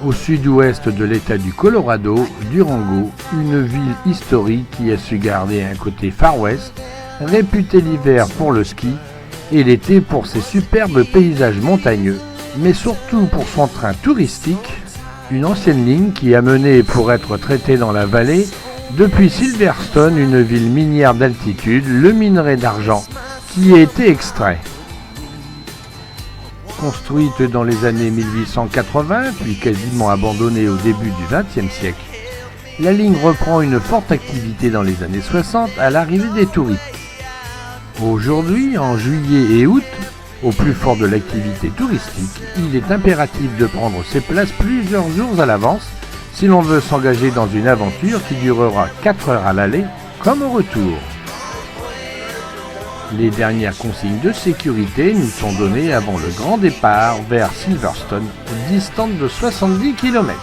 Au sud-ouest de l'État du Colorado, Durango, une ville historique qui a su garder un côté Far West, réputée l'hiver pour le ski et l'été pour ses superbes paysages montagneux, mais surtout pour son train touristique, une ancienne ligne qui a mené pour être traitée dans la vallée depuis Silverstone, une ville minière d'altitude, le minerai d'argent qui a été extrait. Construite dans les années 1880, puis quasiment abandonnée au début du XXe siècle, la ligne reprend une forte activité dans les années 60 à l'arrivée des touristes. Aujourd'hui, en juillet et août, au plus fort de l'activité touristique, il est impératif de prendre ses places plusieurs jours à l'avance si l'on veut s'engager dans une aventure qui durera 4 heures à l'aller comme au retour. Les dernières consignes de sécurité nous sont données avant le grand départ vers Silverstone, distante de 70 km.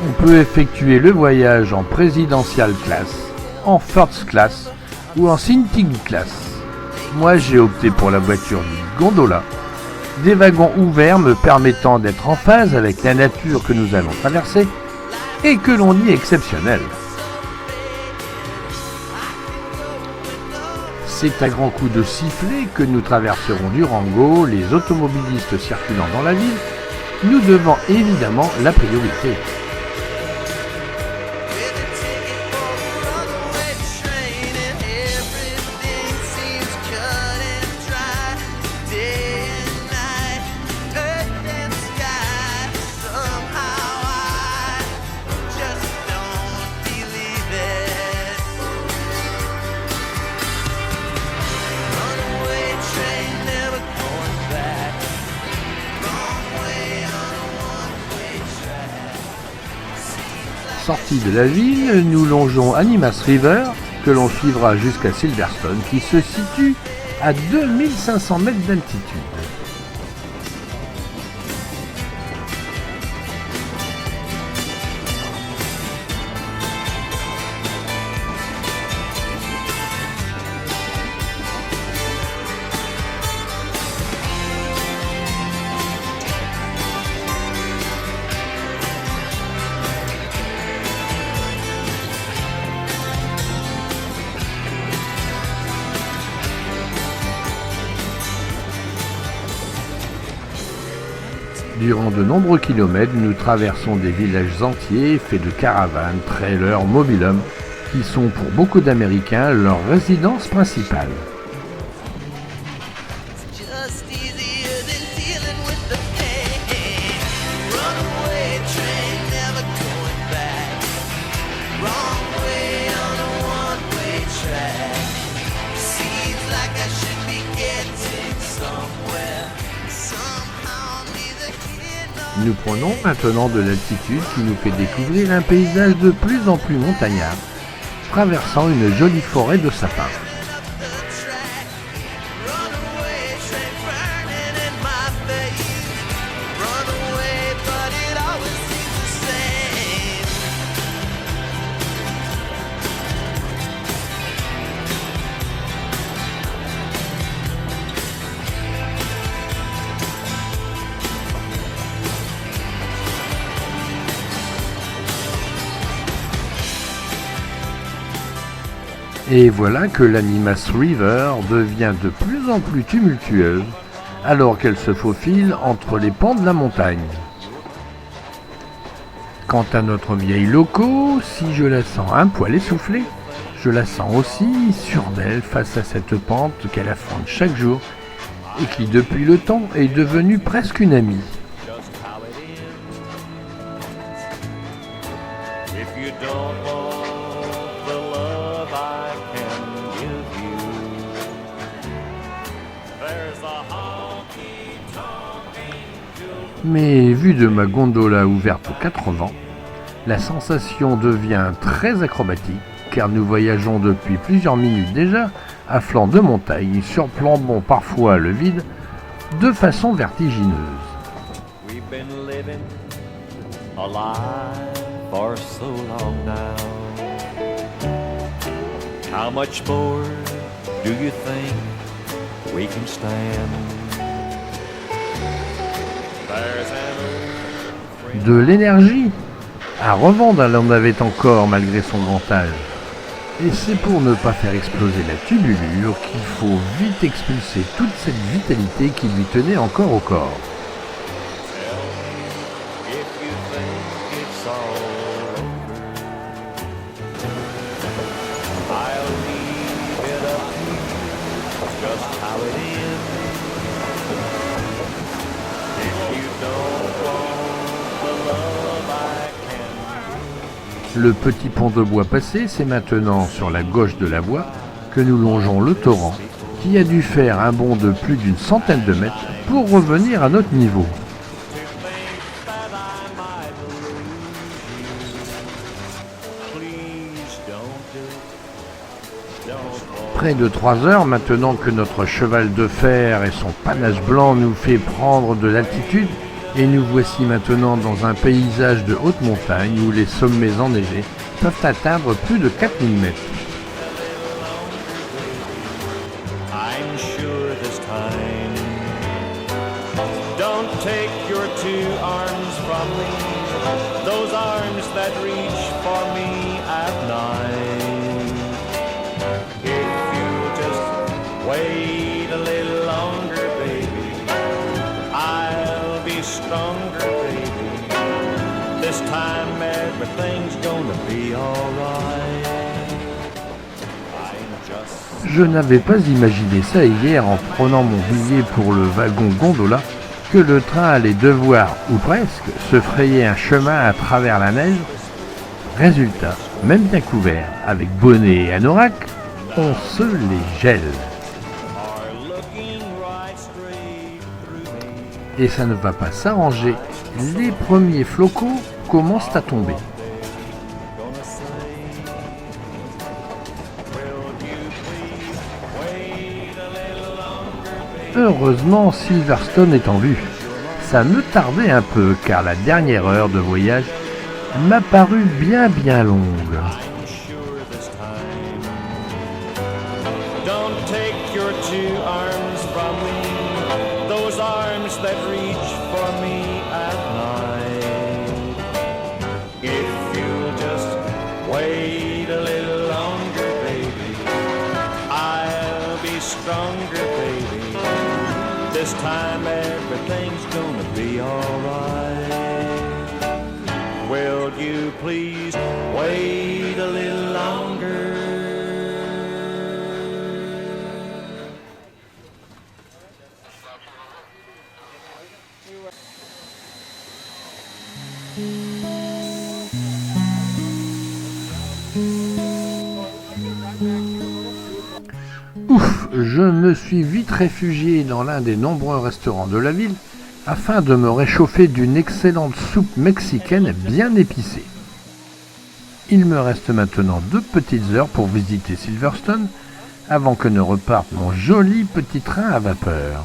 On peut effectuer le voyage en Presidential Class, en First Class ou en Thinking Class. Moi j'ai opté pour la voiture du gondola, des wagons ouverts me permettant d'être en phase avec la nature que nous allons traverser et que l'on dit exceptionnelle. C'est à grands coups de sifflet que nous traverserons Durango, les automobilistes circulant dans la ville, nous devant évidemment la priorité. Sortis de la ville, nous longeons Animas River, que l'on suivra jusqu'à Silverstone, qui se situe à 2500 mètres d'altitude. Durant de nombreux kilomètres, nous traversons des villages entiers faits de caravanes, trailers, mobil-homes, qui sont pour beaucoup d'Américains leur résidence principale. Nous prenons maintenant de l'altitude qui nous fait découvrir un paysage de plus en plus montagnard, traversant une jolie forêt de sapins. Et voilà que l'Animas River devient de plus en plus tumultueuse alors qu'elle se faufile entre les pans de la montagne. Quant à notre vieille loco, si je la sens un poil essoufflée, je la sens aussi sûre d'elle face à cette pente qu'elle affronte chaque jour et qui depuis le temps est devenue presque une amie. Mais vu de ma gondola ouverte aux 4 vents, la sensation devient très acrobatique car nous voyageons depuis plusieurs minutes déjà à flanc de montagne, surplombant parfois le vide de façon vertigineuse. We've been living a life for so long now. How much more do you think we can stand? De l'énergie à revendre, elle en avait encore malgré son grand âge. Et c'est pour ne pas faire exploser la tubulure qu'il faut vite expulser toute cette vitalité qui lui tenait encore au corps. Le petit pont de bois passé, c'est maintenant sur la gauche de la voie que nous longeons le torrent, qui a dû faire un bond de plus d'une centaine de mètres pour revenir à notre niveau. Près de 3 heures maintenant que notre cheval de fer et son panache blanc nous fait prendre de l'altitude, et nous voici maintenant dans un paysage de haute montagne où les sommets enneigés peuvent atteindre plus de 4000 mètres. Je n'avais pas imaginé ça hier en prenant mon billet pour le wagon gondola, que le train allait devoir, ou presque, se frayer un chemin à travers la neige. Résultat, même bien couvert, avec bonnet et anorak, on se les gèle. Et ça ne va pas s'arranger, les premiers flocons commencent à tomber. Heureusement, Silverstone est en vue. Ça me tardait un peu car la dernière heure de voyage m'a paru bien longue. This time everything's gonna be alright. Will you please wait a little longer? Ouf, je me suis vite réfugié dans l'un des nombreux restaurants de la ville afin de me réchauffer d'une excellente soupe mexicaine bien épicée. Il me reste maintenant 2 petites heures pour visiter Silverstone avant que ne reparte mon joli petit train à vapeur.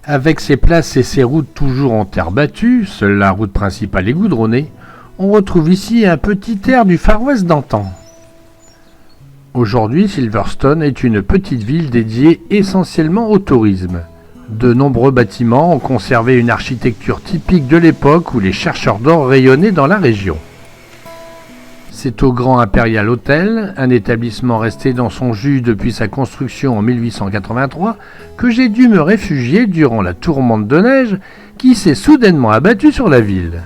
Avec ses places et ses routes toujours en terre battue, seule la route principale est goudronnée, on retrouve ici un petit air du Far West d'antan. Aujourd'hui, Silverstone est une petite ville dédiée essentiellement au tourisme. De nombreux bâtiments ont conservé une architecture typique de l'époque où les chercheurs d'or rayonnaient dans la région. C'est au Grand Imperial Hotel, un établissement resté dans son jus depuis sa construction en 1883, que j'ai dû me réfugier durant la tourmente de neige qui s'est soudainement abattue sur la ville.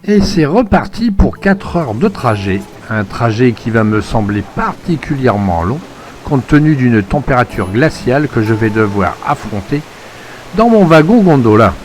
Et c'est reparti pour 4 heures de trajet, un trajet qui va me sembler particulièrement long, compte tenu d'une température glaciale que je vais devoir affronter dans mon wagon gondola.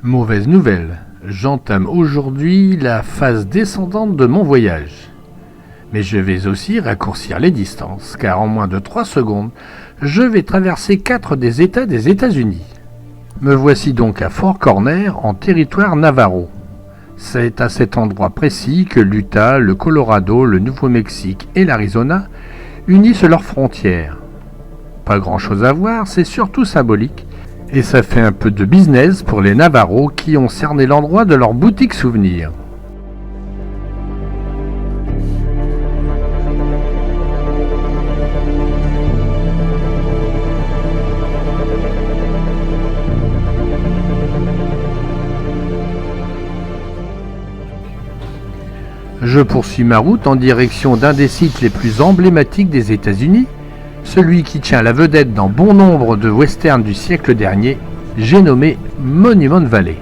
Mauvaise nouvelle, j'entame aujourd'hui la phase descendante de mon voyage. Mais je vais aussi raccourcir les distances, car en moins de 3 secondes, je vais traverser 4 des États des États-Unis. Me voici donc à Fort Corner, en territoire Navajo. C'est à cet endroit précis que l'Utah, le Colorado, le Nouveau-Mexique et l'Arizona unissent leurs frontières. Pas grand-chose à voir, c'est surtout symbolique. Et ça fait un peu de business pour les Navajos qui ont cerné l'endroit de leur boutique souvenir. Je poursuis ma route en direction d'un des sites les plus emblématiques des États-Unis, celui qui tient la vedette dans bon nombre de westerns du siècle dernier, j'ai nommé Monument Valley.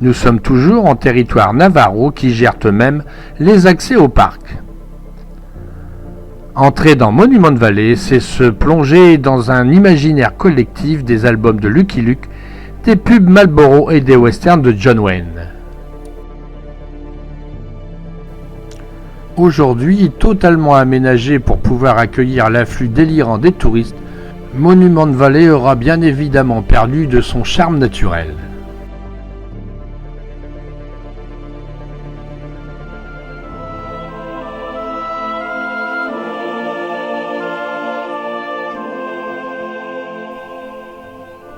Nous sommes toujours en territoire Navajo qui gère eux-mêmes les accès au parc. Entrer dans Monument Valley, c'est se plonger dans un imaginaire collectif des albums de Lucky Luke, des pubs Marlboro et des westerns de John Wayne. Aujourd'hui totalement aménagé pour pouvoir accueillir l'afflux délirant des touristes, Monument Valley aura bien évidemment perdu de son charme naturel.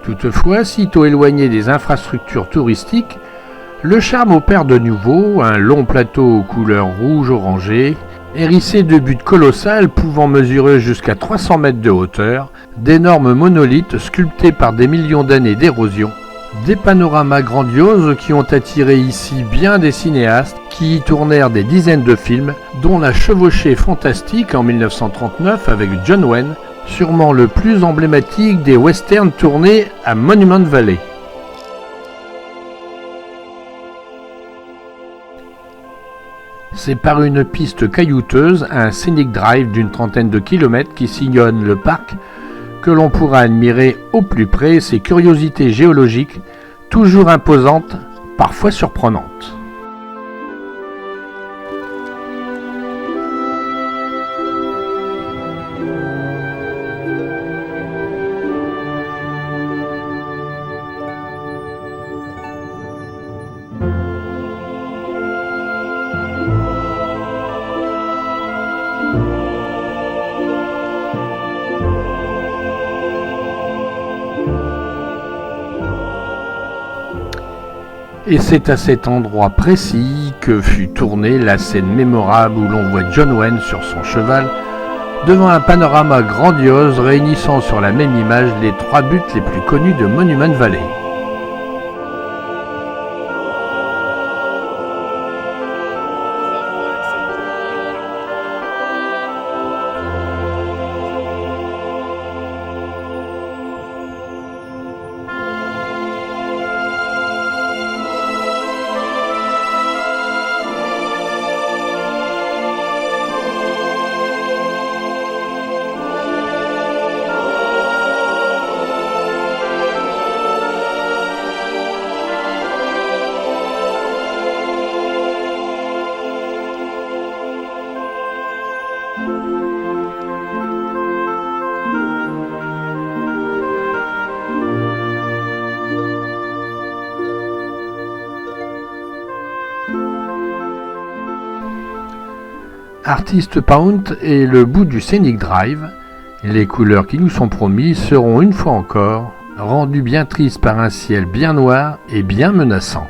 Toutefois, sitôt éloigné des infrastructures touristiques, le charme opère de nouveau, un long plateau aux couleurs rouge-orangé, hérissé de buttes colossales pouvant mesurer jusqu'à 300 mètres de hauteur, d'énormes monolithes sculptés par des millions d'années d'érosion, des panoramas grandioses qui ont attiré ici bien des cinéastes qui y tournèrent des dizaines de films, dont La Chevauchée fantastique en 1939 avec John Wayne, sûrement le plus emblématique des westerns tournés à Monument Valley. C'est par une piste caillouteuse, un scenic drive d'une trentaine de kilomètres qui sillonne le parc, que l'on pourra admirer au plus près ces curiosités géologiques, toujours imposantes, parfois surprenantes. Et c'est à cet endroit précis que fut tournée la scène mémorable où l'on voit John Wayne sur son cheval devant un panorama grandiose réunissant sur la même image les 3 buts les plus connus de Monument Valley. Artist Point est le bout du Scenic Drive. Les couleurs qui nous sont promises seront une fois encore rendues bien tristes par un ciel bien noir et bien menaçant.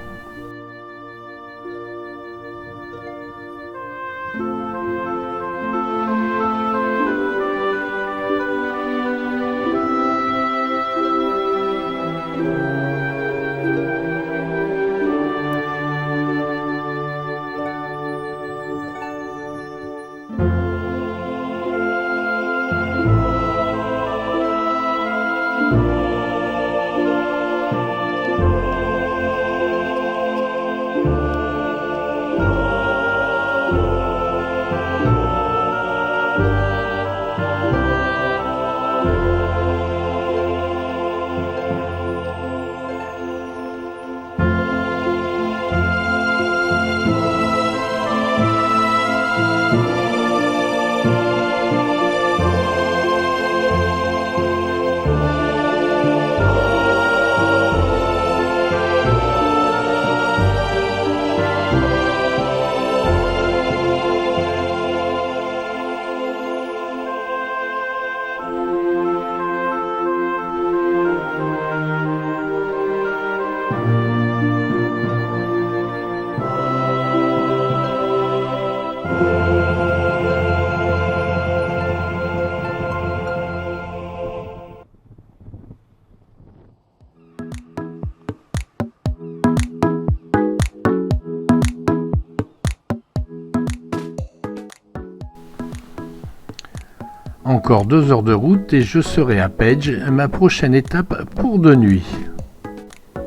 Encore 2 heures de route et je serai à Page, ma prochaine étape pour de nuit.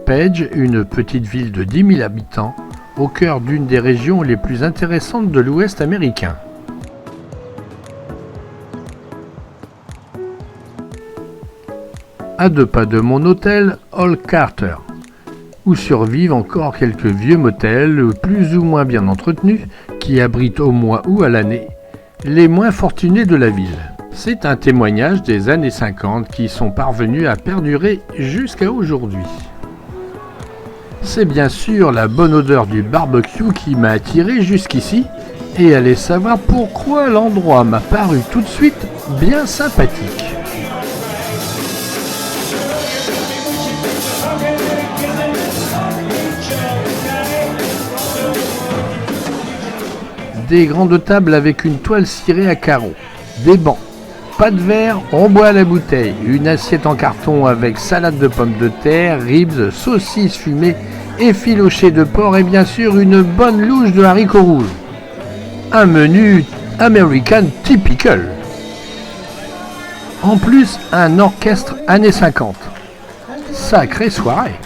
Page, une petite ville de 10 000 habitants, au cœur d'une des régions les plus intéressantes de l'Ouest américain. À 2 pas de mon hôtel, Old Carter, où survivent encore quelques vieux motels plus ou moins bien entretenus qui abritent au mois ou à l'année les moins fortunés de la ville. C'est un témoignage des années 50 qui sont parvenus à perdurer jusqu'à aujourd'hui. C'est bien sûr la bonne odeur du barbecue qui m'a attiré jusqu'ici, et allez savoir pourquoi l'endroit m'a paru tout de suite bien sympathique. Des grandes tables avec une toile cirée à carreaux, des bancs, pas de verre, on boit à la bouteille, une assiette en carton avec salade de pommes de terre, ribs, saucisses fumées, effilochées de porc et bien sûr une bonne louche de haricots rouges. Un menu American typical. En plus, un orchestre années 50. Sacrée soirée.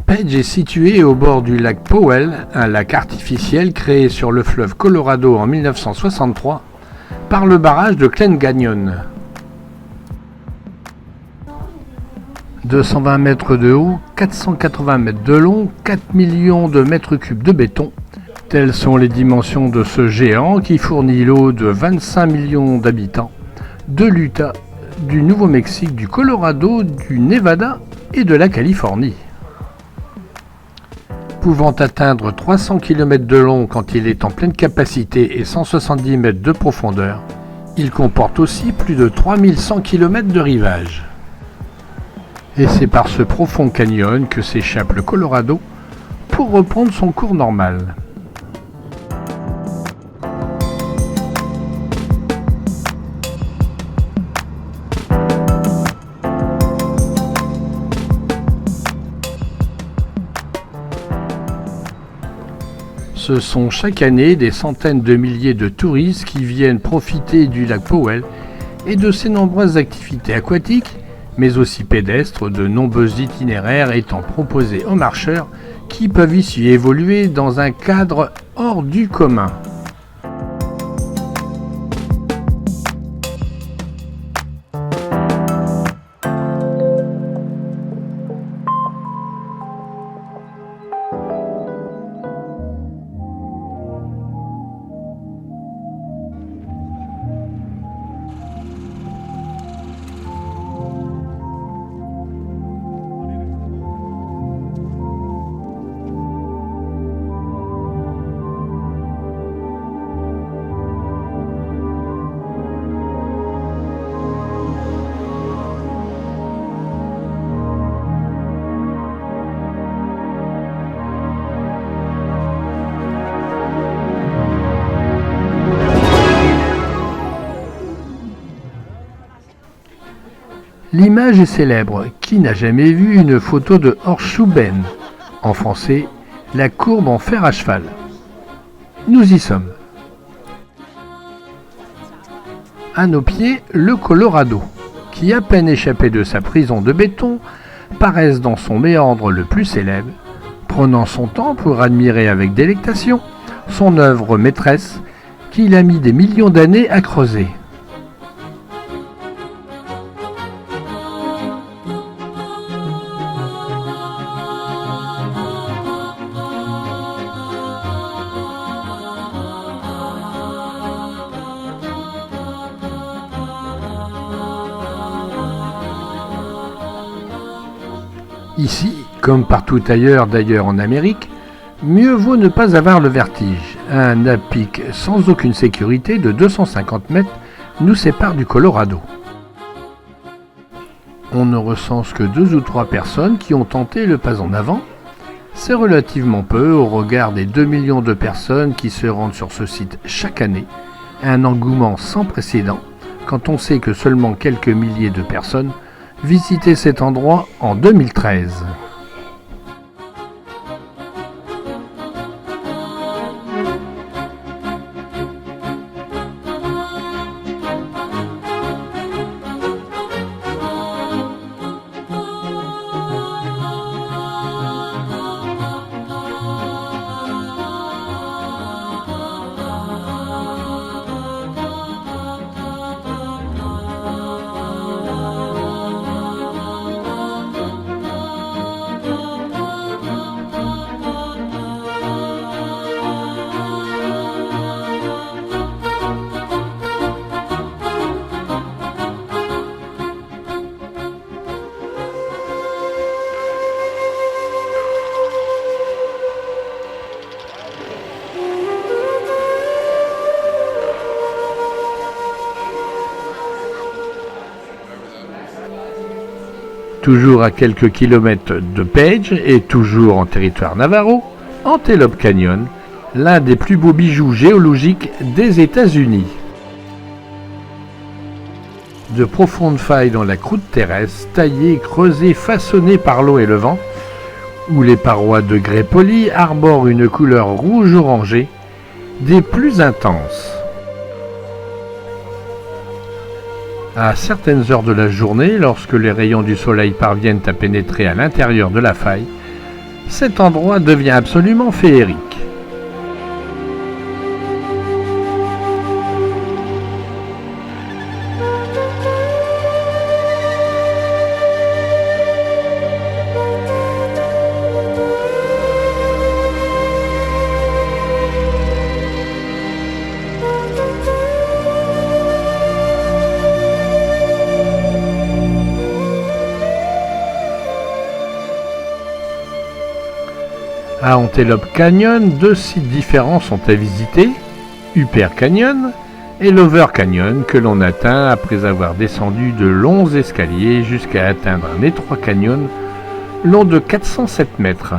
Page est situé au bord du lac Powell, un lac artificiel créé sur le fleuve Colorado en 1963 par le barrage de Glen Canyon. 220 mètres de haut, 480 mètres de long, 4 millions de mètres cubes de béton. Telles sont les dimensions de ce géant qui fournit l'eau de 25 millions d'habitants de l'Utah, du Nouveau-Mexique, du Colorado, du Nevada et de la Californie. Pouvant atteindre 300 km de long quand il est en pleine capacité et 170 mètres de profondeur, il comporte aussi plus de 3100 km de rivage. Et c'est par ce profond canyon que s'échappe le Colorado pour reprendre son cours normal. Ce sont chaque année des centaines de milliers de touristes qui viennent profiter du lac Powell et de ses nombreuses activités aquatiques, mais aussi pédestres, de nombreux itinéraires étant proposés aux marcheurs qui peuvent ici évoluer dans un cadre hors du commun. L'image est célèbre. Qui n'a jamais vu une photo de Horseshoe-Bend, en français, la courbe en fer à cheval? Nous y sommes. À nos pieds, le Colorado, qui à peine échappé de sa prison de béton, paraisse dans son méandre le plus célèbre, prenant son temps pour admirer avec délectation son œuvre maîtresse qu'il a mis des millions d'années à creuser. Ici, comme partout ailleurs d'ailleurs en Amérique, mieux vaut ne pas avoir le vertige. Un à-pic sans aucune sécurité de 250 mètres nous sépare du Colorado. On ne recense que 2 ou 3 personnes qui ont tenté le pas en avant. C'est relativement peu au regard des 2 millions de personnes qui se rendent sur ce site chaque année. Un engouement sans précédent quand on sait que seulement quelques milliers de personnes visitaient cet endroit en 2013. Toujours à quelques kilomètres de Page et toujours en territoire Navarro, Antelope Canyon, l'un des plus beaux bijoux géologiques des États-Unis. De profondes failles dans la croûte terrestre, taillées, creusées, façonnées par l'eau et le vent, où les parois de grès poli arborent une couleur rouge-orangée, des plus intenses. À certaines heures de la journée, lorsque les rayons du soleil parviennent à pénétrer à l'intérieur de la faille, cet endroit devient absolument féerique. À Antelope Canyon, 2 sites différents sont à visiter, Upper Canyon et Lower Canyon, que l'on atteint après avoir descendu de longs escaliers jusqu'à atteindre un étroit canyon long de 407 mètres.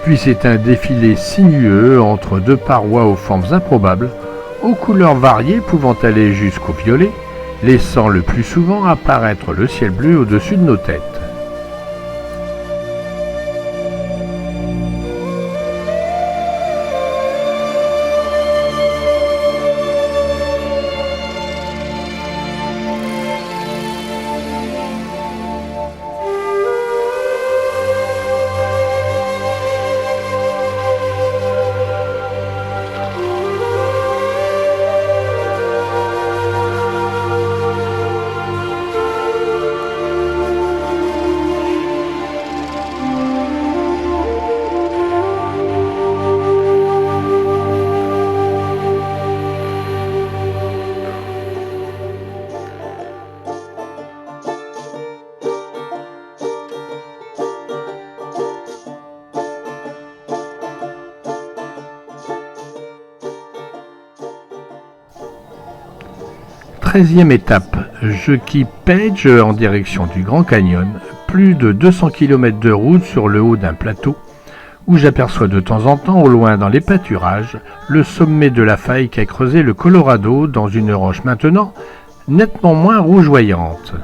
Puis c'est un défilé sinueux entre 2 parois aux formes improbables, aux couleurs variées pouvant aller jusqu'au violet, laissant le plus souvent apparaître le ciel bleu au-dessus de nos têtes. Treizième étape, je quitte Page en direction du Grand Canyon, plus de 200 km de route sur le haut d'un plateau, où j'aperçois de temps en temps au loin dans les pâturages le sommet de la faille qu'a creusé le Colorado dans une roche maintenant nettement moins rougeoyante.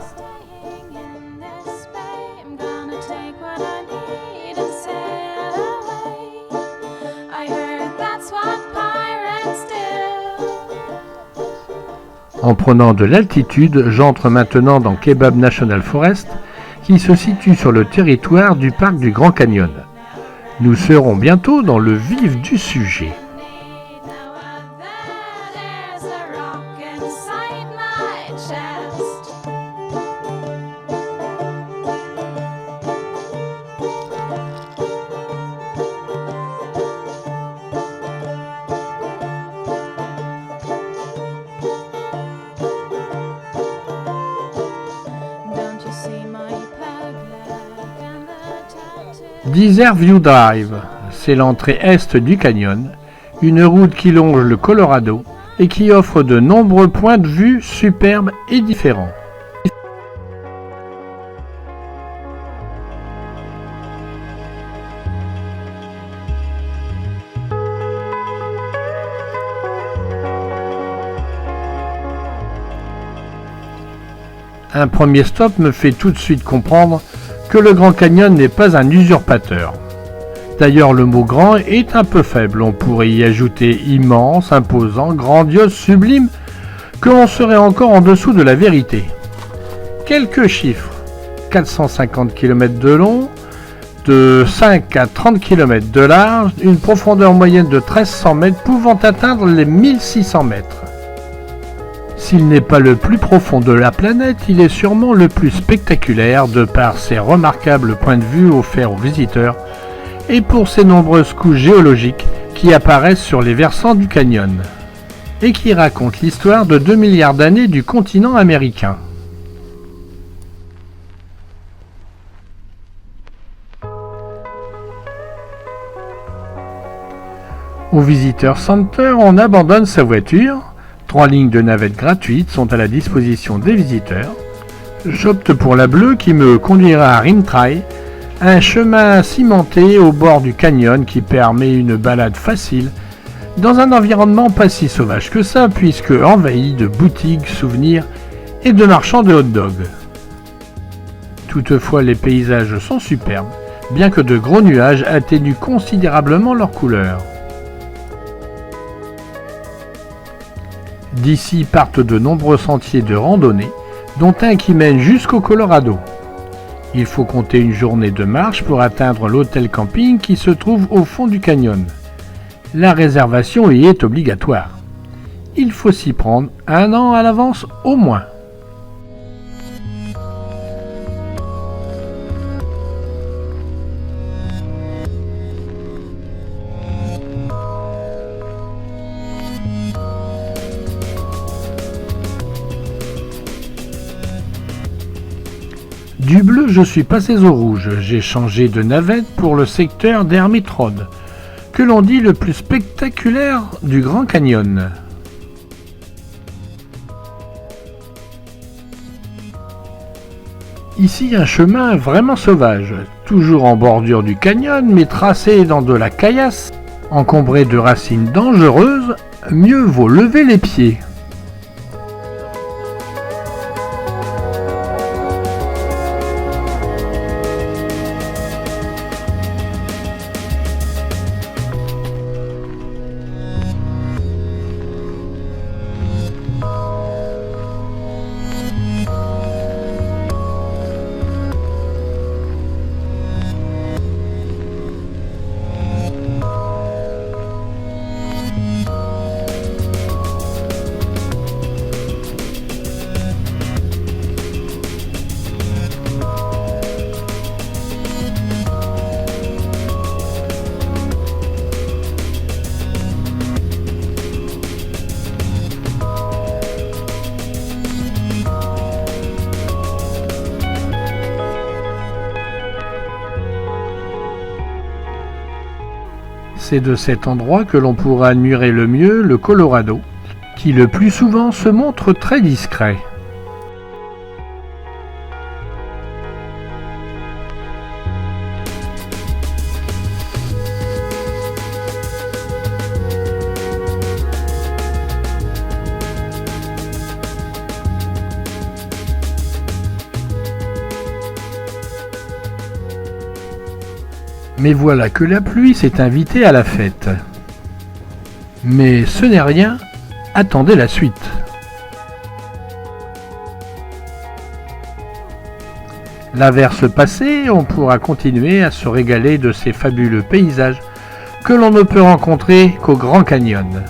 En prenant de l'altitude, j'entre maintenant dans Kaibab National Forest, qui se situe sur le territoire du parc du Grand Canyon. Nous serons bientôt dans le vif du sujet. Desert View Drive, c'est l'entrée est du canyon, une route qui longe le Colorado et qui offre de nombreux points de vue superbes et différents. Un premier stop me fait tout de suite comprendre que le Grand Canyon n'est pas un usurpateur. D'ailleurs, le mot grand est un peu faible, on pourrait y ajouter immense, imposant, grandiose, sublime, que l'on serait encore en dessous de la vérité. Quelques chiffres: 450 km de long, de 5 à 30 km de large, une profondeur moyenne de 1300 mètres pouvant atteindre les 1600 mètres. S'il n'est pas le plus profond de la planète, il est sûrement le plus spectaculaire de par ses remarquables points de vue offerts aux visiteurs et pour ses nombreuses couches géologiques qui apparaissent sur les versants du canyon et qui racontent l'histoire de 2 milliards d'années du continent américain. Au Visitor Center, on abandonne sa voiture. 3 lignes de navettes gratuites sont à la disposition des visiteurs. J'opte pour la bleue qui me conduira à Rimtrail, un chemin cimenté au bord du canyon qui permet une balade facile dans un environnement pas si sauvage que ça puisque envahi de boutiques, souvenirs et de marchands de hot-dogs. Toutefois, les paysages sont superbes, bien que de gros nuages atténuent considérablement leurs couleurs. D'ici partent de nombreux sentiers de randonnée, dont un qui mène jusqu'au Colorado. Il faut compter une journée de marche pour atteindre l'hôtel camping qui se trouve au fond du canyon. La réservation y est obligatoire. Il faut s'y prendre 1 an à l'avance au moins. Du bleu, je suis passé au rouge. J'ai changé de navette pour le secteur d'Hermit Road, que l'on dit le plus spectaculaire du Grand Canyon. Ici, un chemin vraiment sauvage, toujours en bordure du canyon, mais tracé dans de la caillasse, encombré de racines dangereuses, mieux vaut lever les pieds. C'est de cet endroit que l'on pourra admirer le mieux le Colorado, qui le plus souvent se montre très discret. Mais voilà que la pluie s'est invitée à la fête. Mais ce n'est rien, attendez la suite. L'averse passée, on pourra continuer à se régaler de ces fabuleux paysages que l'on ne peut rencontrer qu'au Grand Canyon.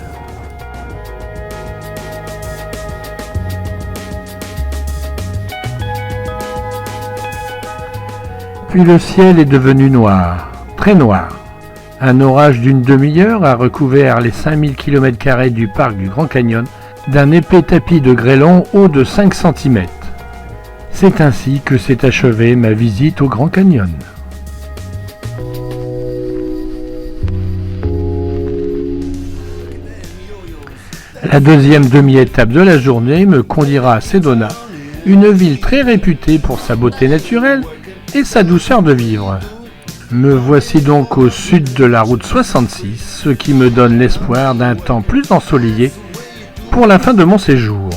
Puis le ciel est devenu noir. Très noir. Un orage d'une demi-heure a recouvert les 5000 km² du parc du Grand Canyon d'un épais tapis de grêlon haut de 5 cm. C'est ainsi que s'est achevée ma visite au Grand Canyon. La deuxième demi-étape de la journée me conduira à Sedona, une ville très réputée pour sa beauté naturelle et sa douceur de vivre. Me voici donc au sud de la route 66, ce qui me donne l'espoir d'un temps plus ensoleillé pour la fin de mon séjour.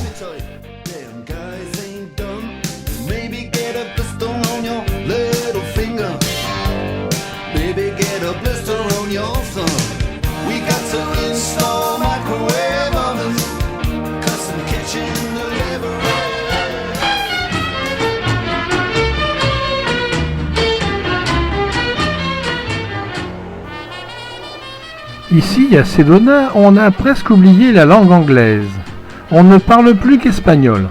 Ici, à Sedona, on a presque oublié la langue anglaise. On ne parle plus qu'espagnol.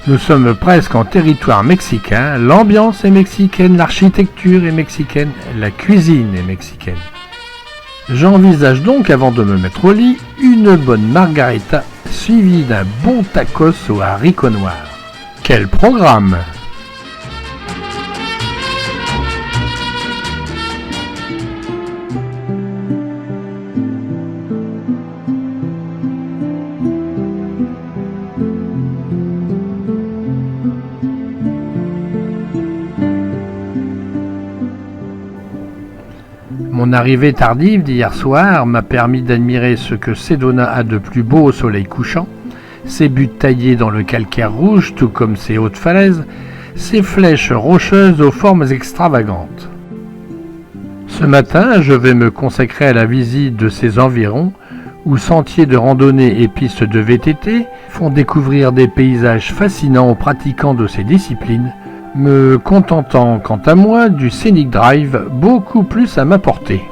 Nous sommes presque en territoire mexicain, l'ambiance est mexicaine, l'architecture est mexicaine, la cuisine est mexicaine. J'envisage donc, avant de me mettre au lit, une bonne margarita suivie d'un bon tacos aux haricots noirs. Quel programme! Mon arrivée tardive d'hier soir m'a permis d'admirer ce que Sedona a de plus beau au soleil couchant, ses buttes taillées dans le calcaire rouge tout comme ses hautes falaises, ses flèches rocheuses aux formes extravagantes. Ce matin, je vais me consacrer à la visite de ces environs où sentiers de randonnée et pistes de VTT font découvrir des paysages fascinants aux pratiquants de ces disciplines, me contentant quant à moi du Scenic Drive beaucoup plus à ma portée.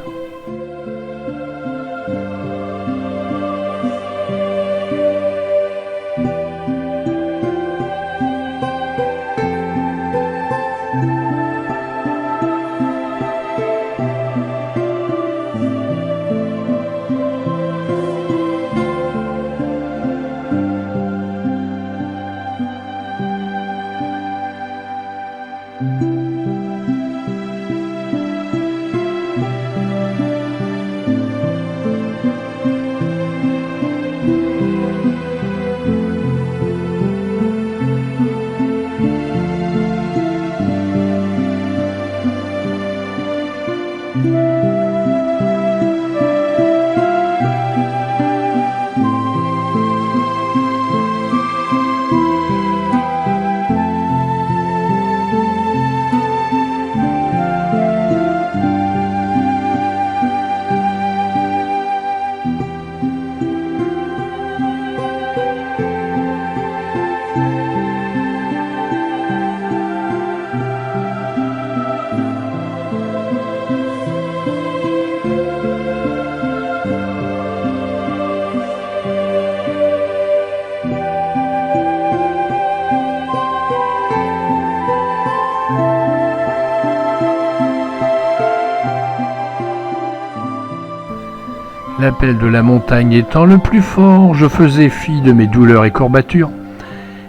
L'appel de la montagne étant le plus fort, je faisais fi de mes douleurs et courbatures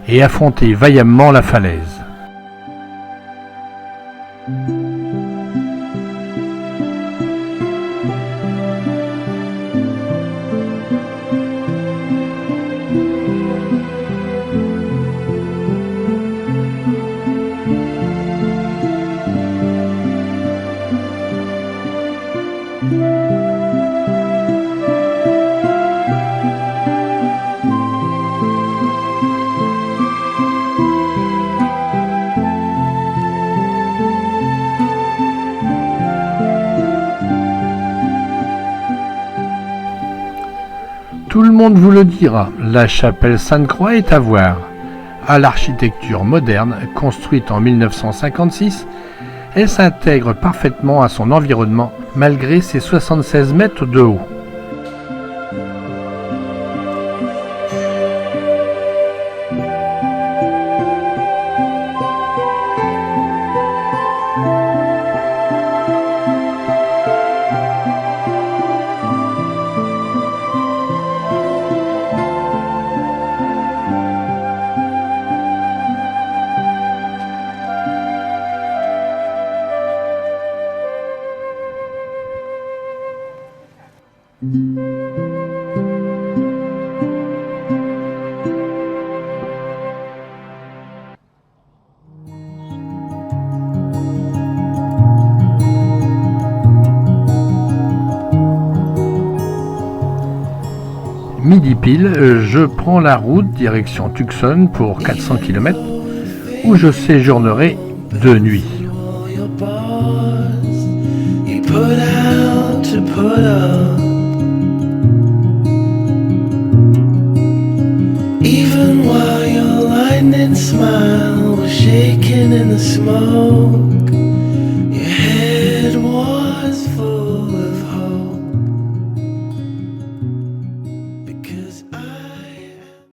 et affrontais vaillamment la falaise. Tout le monde vous le dira, la chapelle Sainte-Croix est à voir. À l'architecture moderne, construite en 1956, elle s'intègre parfaitement à son environnement malgré ses 76 mètres de haut. Midi pile, je prends la route direction Tucson pour 400 km où je séjournerai 2 nuits. Even while your lightning smile was shaking in the smoke,